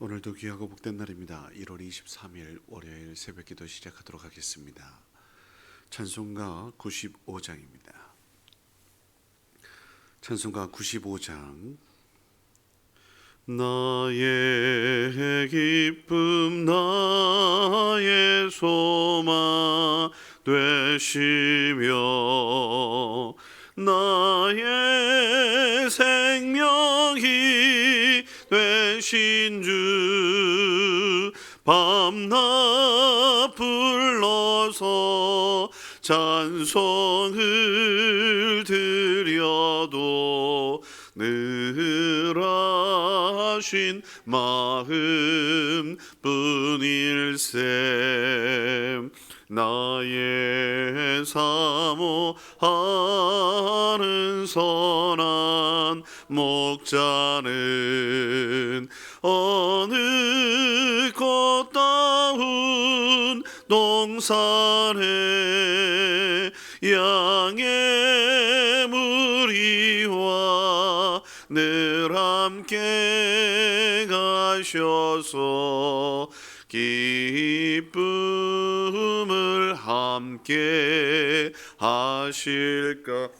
오늘도 귀하고 복된 날입니다. 1월 23일 월요일 새벽기도 시작하도록 하겠습니다. 찬송가 95장입니다. 찬송가 95장. 나의 기쁨 나의 소망 되시며 나의 생명이 되신 주 밤낮 불러서 찬송을 드려도 늘 하신 마음 뿐일세. 나의 사모하는 선한 목자는 어느 꽃다운 동산에 양의 무리와 늘 함께 가셔서 기쁨을 함께 하실까.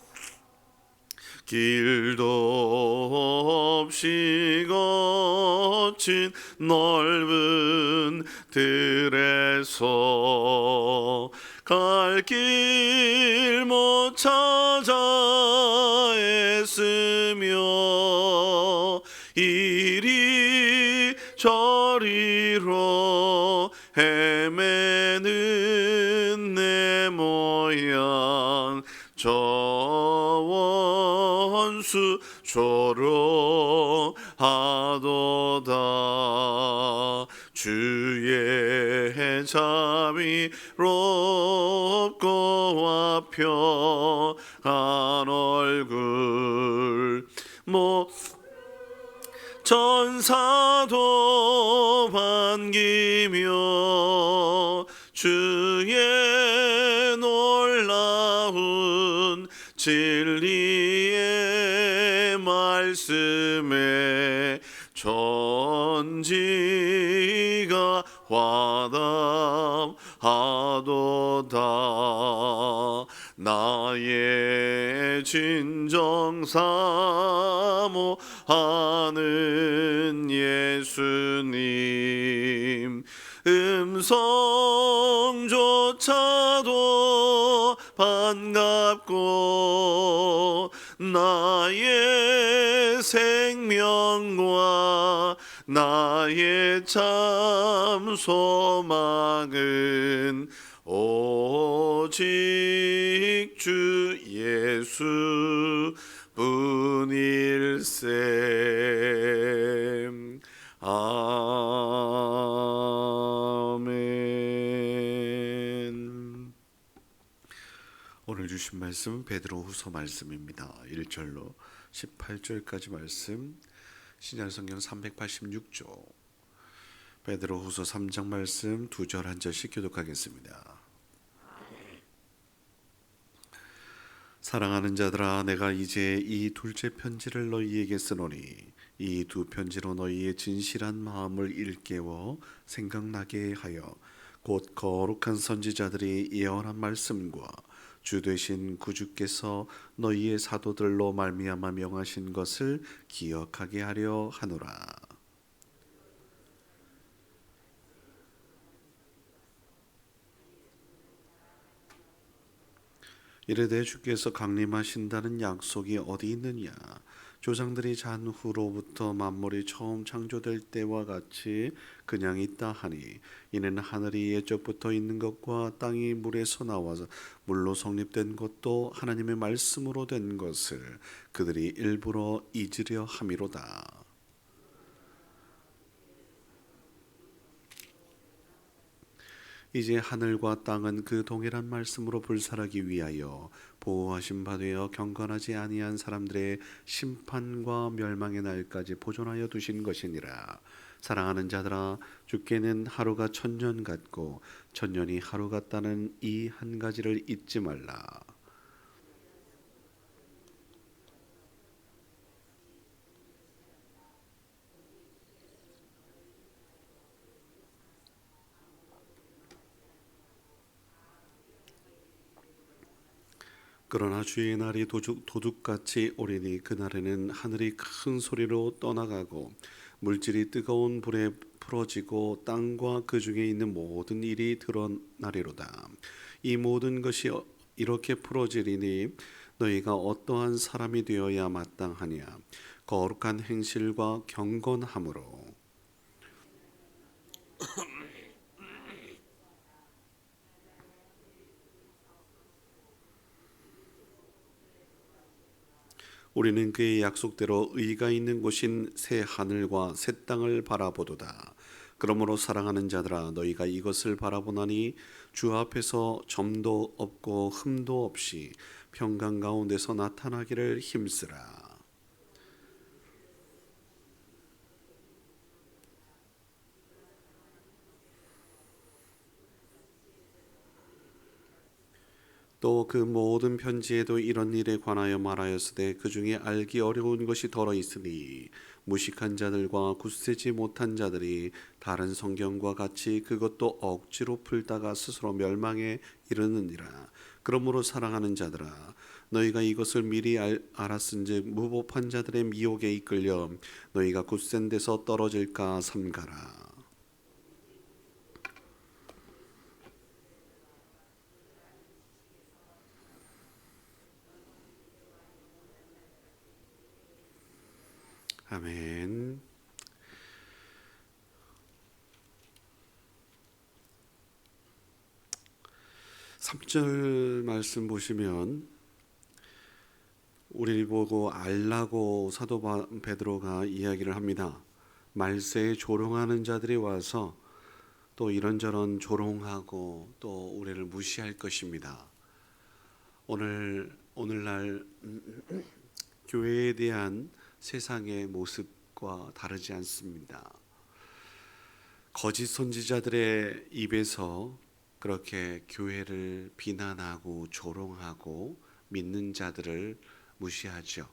길도 없이 거친 넓은 들에서 갈 길 못 찾아 애쓰며 이리 저리로 헤매는 내 모양 저 원수 조롱하도다. 주의 자비롭고 평안한 얼굴 천사도 반기며 주의 놀라운 진리의 말씀에 천지가 화답하도다. 나의 진정 사모하는 예수님 음성조차도 반갑고 나의 생명과 나의 참 소망은 오직 주 예수 뿐일세. 아멘. 오늘 주신 말씀은 베드로후서 말씀입니다. 1절로 18절까지 말씀, 신약성경 386조. 베드로후서 3장 말씀 2절 1절씩 교독하겠습니다. 사랑하는 자들아, 내가 이제 이 둘째 편지를 너희에게 쓰노니 이 두 편지로 너희의 진실한 마음을 일깨워 생각나게 하여 곧 거룩한 선지자들이 예언한 말씀과 주 되신 구주께서 너희의 사도들로 말미암아 명하신 것을 기억하게 하려 하노라. 이르되 주께서 강림하신다는 약속이 어디 있느냐? 조상들이 잔후로부터 만물이 처음 창조될 때와 같이 그냥 있다 하니 이는 하늘이 옛적부터 있는 것과 땅이 물에서 나와서 물로 성립된 것도 하나님의 말씀으로 된 것을 그들이 일부러 잊으려 함이로다. 이제 하늘과 땅은 그 동일한 말씀으로 불살하기 위하여 보호하신 바 되어 경건하지 아니한 사람들의 심판과 멸망의 날까지 보존하여 두신 것이니라. 사랑하는 자들아, 주께는 하루가 천년 같고 천년이 하루 같다는 이 한 가지를 잊지 말라. 그러나 주의 날이 도둑같이 오리니 그날에는 하늘이 큰 소리로 떠나가고 물질이 뜨거운 불에 풀어지고 땅과 그 중에 있는 모든 일이 드러나리로다. 이 모든 것이 이렇게 풀어지리니 너희가 어떠한 사람이 되어야 마땅하냐. 거룩한 행실과 경건함으로. 우리는 그의 약속대로 의가 있는 곳인 새 하늘과 새 땅을 바라보도다. 그러므로 사랑하는 자들아, 너희가 이것을 바라보나니 주 앞에서 점도 없고 흠도 없이 평강 가운데서 나타나기를 힘쓰라. 또 그 모든 편지에도 이런 일에 관하여 말하였으되 그 중에 알기 어려운 것이 더러 있으니 무식한 자들과 굳세지 못한 자들이 다른 성경과 같이 그것도 억지로 풀다가 스스로 멸망에 이르느니라. 그러므로 사랑하는 자들아, 너희가 이것을 미리 알았은즉 무법한 자들의 미혹에 이끌려 너희가 굳센 데서 떨어질까 삼가라. 아멘. 3절 말씀 보시면 우리를 보고 알라고 사도 베드로가 이야기를 합니다. 말세에 조롱하는 자들이 와서 또 이런저런 조롱하고 또 우리를 무시할 것입니다. 오늘날 교회에 대한 세상의 모습과 다르지 않습니다. 거짓 선지자들의 입에서 그렇게 교회를 비난하고 조롱하고 믿는 자들을 무시하죠.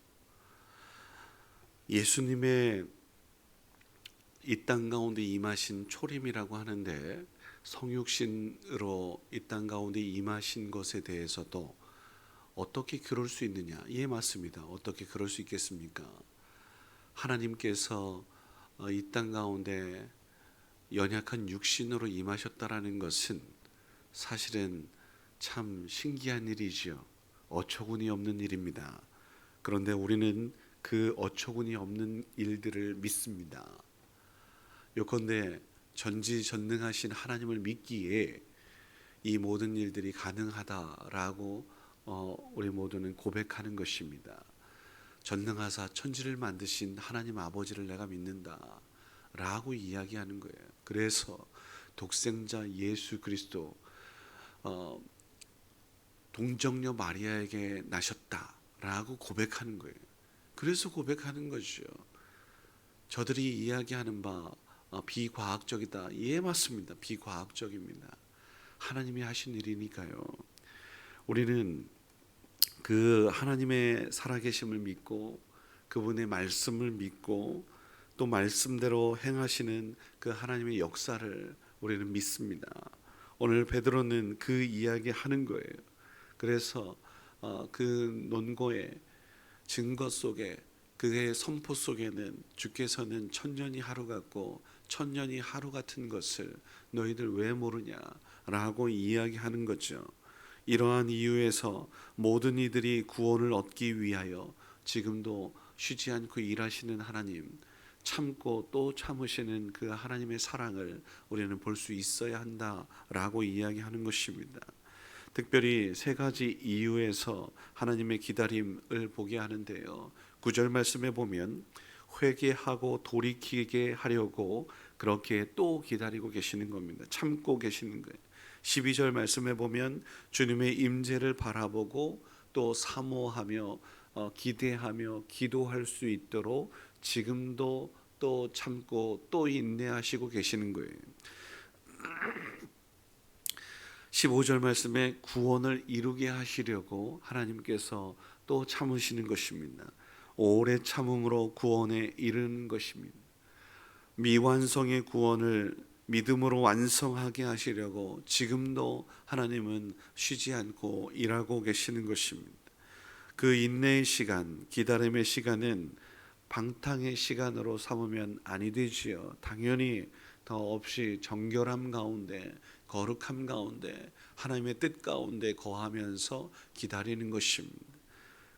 예수님의 이 땅 가운데 임하신 초림이라고 하는데 성육신으로 이 땅 가운데 임하신 것에 대해서도 어떻게 그럴 수 있느냐? 예, 맞습니다. 어떻게 그럴 수 있겠습니까? 하나님께서 이 땅 가운데 연약한 육신으로 임하셨다라는 것은 사실은 참 신기한 일이지요. 어처구니 없는 일입니다. 그런데 우리는 그 어처구니 없는 일들을 믿습니다. 요컨대 전지전능하신 하나님을 믿기에 이 모든 일들이 가능하다라고 우리 모두는 고백하는 것입니다. 전능하사 천지를 만드신 하나님 아버지를 내가 믿는다 라고 이야기하는 거예요. 그래서 독생자 예수 그리스도 동정녀 마리아에게 나셨다라고 고백하는 거예요. 그래서 고백하는 거죠. 저들이 이야기하는 바 비과학적이다. 예, 맞습니다. 비과학적입니다. 하나님이 하신 일이니까요. 우리는 그 하나님의 살아계심을 믿고 그분의 말씀을 믿고 또 말씀대로 행하시는 그 하나님의 역사를 우리는 믿습니다. 오늘 베드로는 그 이야기 하는 거예요. 그래서 그 논거의 증거 속에 그의 선포 속에는 주께서는 천년이 하루 같고 천년이 하루 같은 것을 너희들 왜 모르냐라고 이야기하는 거죠. 이러한 이유에서 모든 이들이 구원을 얻기 위하여 지금도 쉬지 않고 일하시는 하나님, 참고 또 참으시는 그 하나님의 사랑을 우리는 볼 수 있어야 한다라고 이야기하는 것입니다. 특별히 세 가지 이유에서 하나님의 기다림을 보게 하는데요. 9절 말씀에 보면 회개하고 돌이키게 하려고 그렇게 또 기다리고 계시는 겁니다. 참고 계시는 거예요. 12절 말씀에 보면 주님의 임재를 바라보고 또 사모하며 기대하며 기도할 수 있도록 지금도 또 참고 또 인내하시고 계시는 거예요. 15절 말씀에 구원을 이루게 하시려고 하나님께서 또 참으시는 것입니다. 오래 참음으로 구원에 이르는 것입니다. 미완성의 구원을 믿음으로 완성하게 하시려고 지금도 하나님은 쉬지 않고 일하고 계시는 것입니다. 그 인내의 시간, 기다림의 시간은 방탕의 시간으로 삼으면 아니 되지요. 당연히 더 없이 정결함 가운데, 거룩함 가운데, 하나님의 뜻 가운데 거하면서 기다리는 것입니다.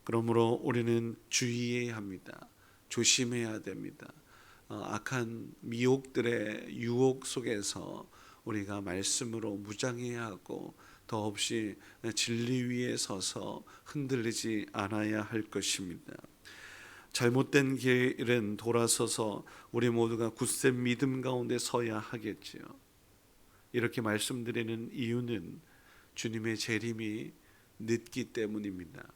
그러므로 우리는 주의해야 합니다. 조심해야 됩니다. 악한 미혹들의 유혹 속에서 우리가 말씀으로 무장해야 하고 더없이 진리 위에 서서 흔들리지 않아야 할 것입니다. 잘못된 길은 돌아서서 우리 모두가 굳센 믿음 가운데 서야 하겠지요. 이렇게 말씀드리는 이유는 주님의 재림이 늦기 때문입니다.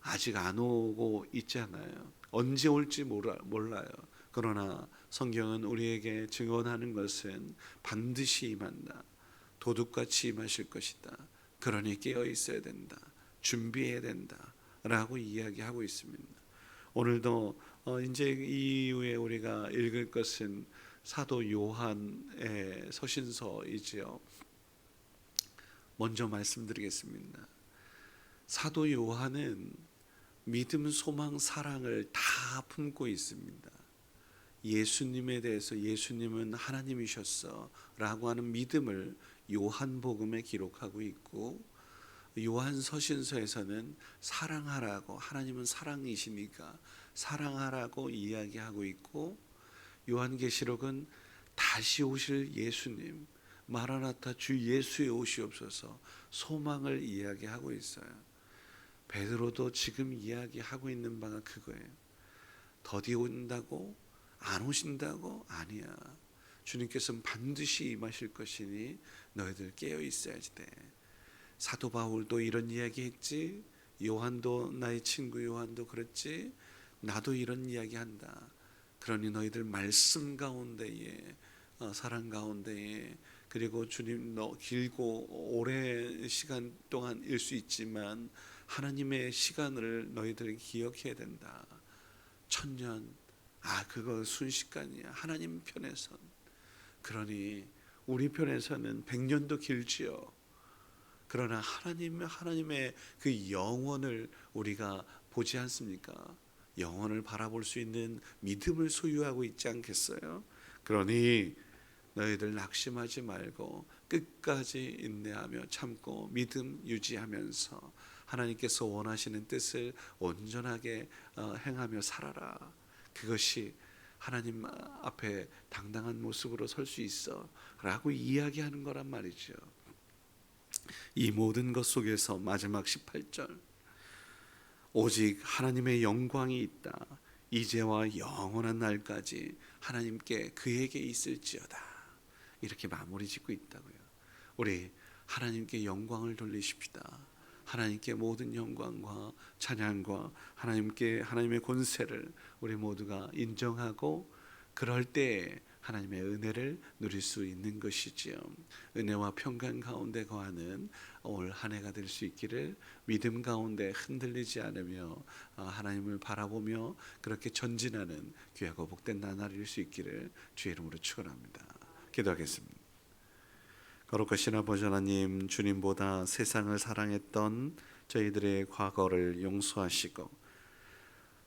아직 안 오고 있잖아요. 언제 올지 몰라요. 그러나 성경은 우리에게 증언하는 것은 반드시 임한다. 도둑같이 임하실 것이다. 그러니 깨어 있어야 된다. 준비해야 된다. 라고 이야기하고 있습니다. 오늘도 이제 이후에 우리가 읽을 것은 사도 요한의 서신서이지요. 먼저 말씀드리겠습니다. 사도 요한은 믿음, 소망, 사랑을 다 품고 있습니다. 예수님에 대해서 예수님은 하나님이셨어 라고 하는 믿음을 요한복음에 기록하고 있고, 요한 서신서에서는 사랑하라고, 하나님은 사랑이시니까 사랑하라고 이야기하고 있고, 요한계시록은 다시 오실 예수님, 마라나타 주 예수의 오시옵소서 소망을 이야기하고 있어요. 베드로도 지금 이야기하고 있는 바가 그거예요. 더디 온다고? 안 오신다고? 아니야. 주님께서는 반드시 임하실 것이니 너희들 깨어 있어야지 돼. 사도 바울도 이런 이야기 했지. 요한도, 나의 친구 요한도 그랬지. 나도 이런 이야기 한다. 그러니 너희들 말씀 가운데에, 사랑 가운데에, 그리고 주님 너 길고 오랜 시간 동안 일 수 있지만 하나님의 시간을 너희들이 기억해야 된다. 1000년, 그거 순식간이야. 하나님 편에선. 그러니 우리 편에서는 100년도 길지요. 그러나 하나님의 그 영원을 우리가 보지 않습니까? 영원을 바라볼 수 있는 믿음을 소유하고 있지 않겠어요? 그러니 너희들 낙심하지 말고 끝까지 인내하며 참고 믿음 유지하면서 하나님께서 원하시는 뜻을 온전하게 행하며 살아라. 그것이 하나님 앞에 당당한 모습으로 설 수 있어 라고 이야기하는 거란 말이죠. 이 모든 것 속에서 마지막 18절, 오직 하나님의 영광이 있다. 이제와 영원한 날까지 하나님께 그에게 있을지어다. 이렇게 마무리 짓고 있다고요. 우리 하나님께 영광을 돌리십시다. 하나님께 모든 영광과 찬양과 하나님의 권세를 우리 모두가 인정하고, 그럴 때 하나님의 은혜를 누릴 수 있는 것이지요. 은혜와 평강 가운데 거하는 올 한 해가 될 수 있기를, 믿음 가운데 흔들리지 않으며 하나님을 바라보며 그렇게 전진하는 귀하고 복된 나날일 수 있기를 주의 이름으로 축원합니다. 기도하겠습니다. 거룩하신 아버지 하나님, 주님보다 세상을 사랑했던 저희들의 과거를 용서하시고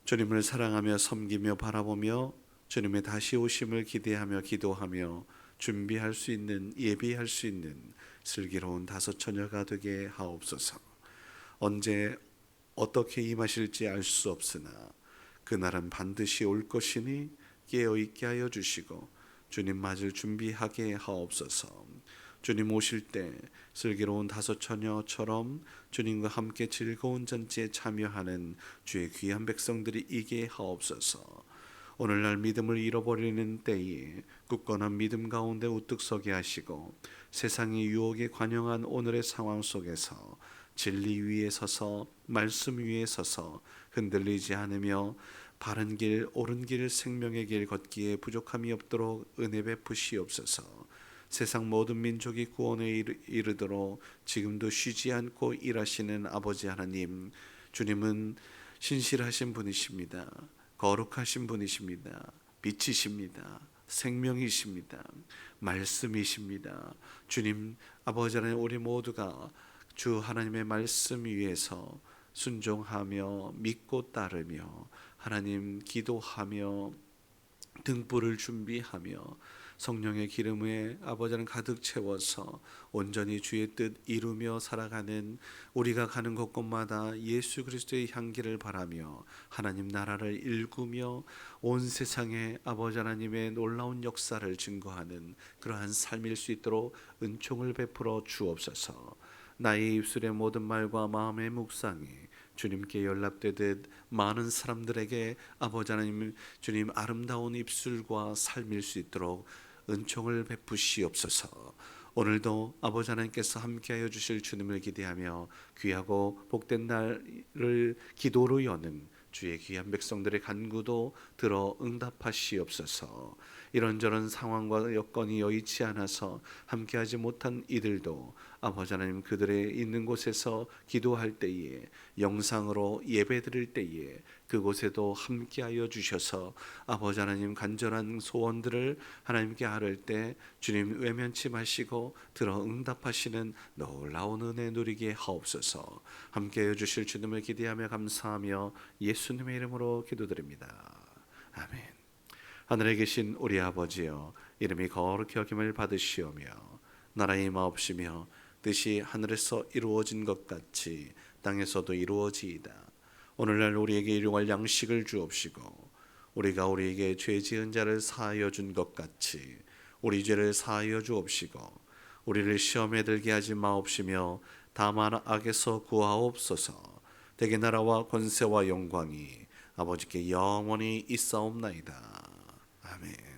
주님을 사랑하며 섬기며 바라보며 주님의 다시 오심을 기대하며 기도하며 준비할 수 있는, 예비할 수 있는 슬기로운 다섯 처녀가 되게 하옵소서. 언제 어떻게 임하실지 알 수 없으나 그날은 반드시 올 것이니 깨어있게 하여 주시고 주님 맞을 준비하게 하옵소서. 주님 오실 때 슬기로운 다섯 처녀처럼 주님과 함께 즐거운 잔치에 참여하는 주의 귀한 백성들이 이게 하옵소서. 오늘날 믿음을 잃어버리는 때에 굳건한 믿음 가운데 우뚝 서게 하시고, 세상의 유혹에 관영한 오늘의 상황 속에서 진리 위에 서서, 말씀 위에 서서 흔들리지 않으며 바른 길, 옳은 길, 생명의 길 걷기에 부족함이 없도록 은혜 베푸시옵소서. 세상 모든 민족이 구원에 이르도록 지금도 쉬지 않고 일하시는 아버지 하나님, 주님은 신실하신 분이십니다. 거룩하신 분이십니다. 빛이십니다. 생명이십니다. 말씀이십니다. 주님 아버지 하나님, 우리 모두가 주 하나님의 말씀 위에서 순종하며 믿고 따르며 하나님 기도하며 등불을 준비하며 성령의 기름에 아버지는 가득 채워서 온전히 주의 뜻 이루며 살아가는 우리가 가는 곳곳마다 예수 그리스도의 향기를 바라며 하나님 나라를 일구며 온 세상에 아버지 하나님의 놀라운 역사를 증거하는 그러한 삶일 수 있도록 은총을 베풀어 주옵소서. 나의 입술의 모든 말과 마음의 묵상이 주님께 연락되듯 많은 사람들에게 아버지 하나님 주님 아름다운 입술과 삶일 수 있도록 은총을 베푸시옵소서. 오늘도 아버지 하나님께서 함께하여 주실 주님을 기대하며 귀하고 복된 날을 기도로 여는 주의 귀한 백성들의 간구도 들어 응답하시옵소서. 이런저런 상황과 여건이 여의치 않아서 함께하지 못한 이들도 아버지 하나님 그들의 있는 곳에서 기도할 때에 영상으로 예배드릴 때에 그곳에도 함께하여 주셔서 아버지 하나님 간절한 소원들을 하나님께 아뢰을 때 주님 외면치 마시고 들어 응답하시는 놀라운 은혜 누리게 하옵소서. 함께하여 주실 주님을 기대하며 감사하며 예수님의 이름으로 기도드립니다. 아멘. 하늘에 계신 우리 아버지여, 이름이 거룩히 여김을 받으시오며 나라의 임하옵시며 뜻이 하늘에서 이루어진 것 같이 땅에서도 이루어지이다. 오늘날 우리에게 일용할 양식을 주옵시고 우리가 우리에게 죄 지은 자를 사하여 준 것 같이 우리 죄를 사하여 주옵시고 우리를 시험에 들게 하지 마옵시며 다만 악에서 구하옵소서. 대개 나라와 권세와 영광이 아버지께 영원히 있사옵나이다. 아멘.